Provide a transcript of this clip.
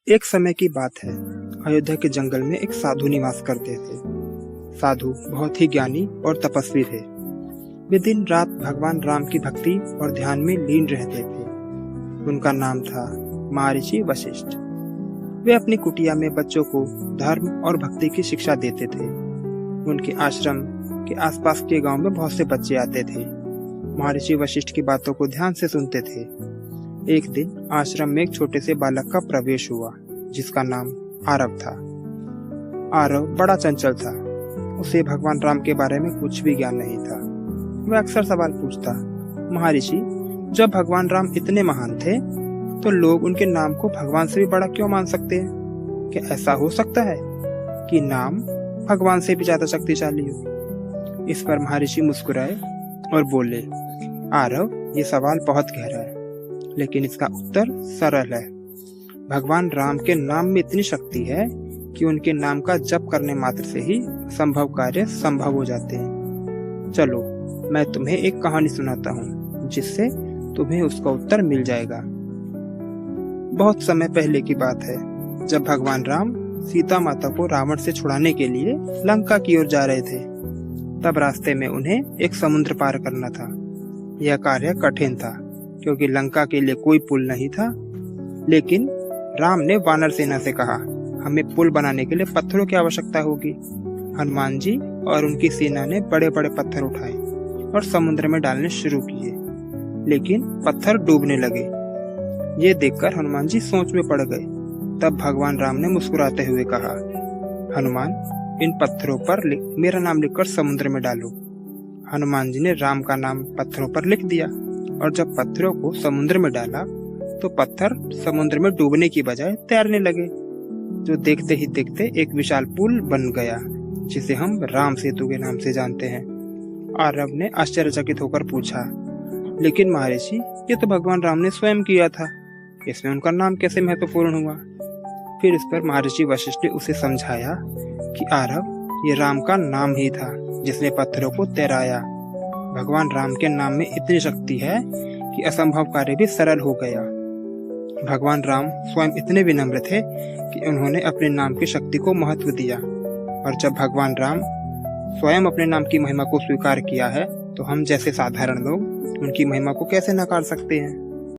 एक समय की बात है। अयोध्या के जंगल में एक साधु निवास करते थे। साधु बहुत ही ज्ञानी और तपस्वी थे। वे दिन रात भगवान राम की भक्ति और ध्यान में लीन रहते थे। उनका नाम था महर्षि वशिष्ठ। वे अपनी कुटिया में बच्चों को धर्म और भक्ति की शिक्षा देते थे। उनके आश्रम के आसपास के गांव में बहुत से बच्चे आते थे। महर्षि वशिष्ठ की बातों को ध्यान से सुनते थे। एक दिन आश्रम में एक छोटे से बालक का प्रवेश हुआ, जिसका नाम आरव था। आरव बड़ा चंचल था। उसे भगवान राम के बारे में कुछ भी ज्ञान नहीं था। वह अक्सर सवाल पूछता, महर्षि, जब भगवान राम इतने महान थे तो लोग उनके नाम को भगवान से भी बड़ा क्यों मान सकते हैं? क्या ऐसा हो सकता है कि नाम भगवान से भी ज्यादा शक्तिशाली हो? इस पर महर्षि मुस्कुराए और बोले, आरव, ये सवाल बहुत गहरा है, लेकिन इसका उत्तर सरल है। भगवान राम के नाम में इतनी शक्ति है कि उनके नाम का जप करने मात्र से ही संभव कार्य संभव हो जाते हैं। चलो, मैं तुम्हें एक कहानी सुनाता हूँ, जिससे तुम्हें उसका उत्तर मिल जाएगा। बहुत समय पहले की बात है, जब भगवान राम सीता माता को रावण से छुड़ाने के लिए लंका की ओर जा रहे थे। तब रास्ते में उन्हें एक समुद्र पार करना था। यह कार्य कठिन था, क्योंकि लंका के लिए कोई पुल नहीं था। लेकिन राम ने वानर सेना से कहा, हमें पुल बनाने के लिए पत्थरों की आवश्यकता होगी। हनुमान जी और उनकी सेना ने बड़े बड़े पत्थर उठाए और समुद्र में डालने शुरू किए, लेकिन पत्थर डूबने लगे। ये देखकर हनुमान जी सोच में पड़ गए। तब भगवान राम ने मुस्कुराते हुए कहा, हनुमान, इन पत्थरों पर मेरा नाम लिखकर समुद्र में डालो। हनुमान जी ने राम का नाम पत्थरों पर लिख दिया, और जब पत्थरों को समुद्र में डाला तो पत्थर समुद्र में डूबने की बजाय तैरने लगे, जो देखते ही देखते एक विशाल पुल बन गया, जिसे हम राम सेतु के नाम से जानते हैं। आरव ने आश्चर्यचकित होकर पूछा, लेकिन महर्षि, ये तो भगवान राम ने स्वयं किया था, इसमें उनका नाम कैसे महत्वपूर्ण हुआ? फिर इस पर महर्षि वशिष्ठ ने उसे समझाया कि आरव, ये राम का नाम ही था जिसने पत्थरों को तैराया। भगवान राम के नाम में इतनी शक्ति है कि असंभव कार्य भी सरल हो गया। भगवान राम स्वयं इतने विनम्र थे कि उन्होंने अपने नाम की शक्ति को महत्व दिया, और जब भगवान राम स्वयं अपने नाम की महिमा को स्वीकार किया है, तो हम जैसे साधारण लोग उनकी महिमा को कैसे नकार सकते हैं?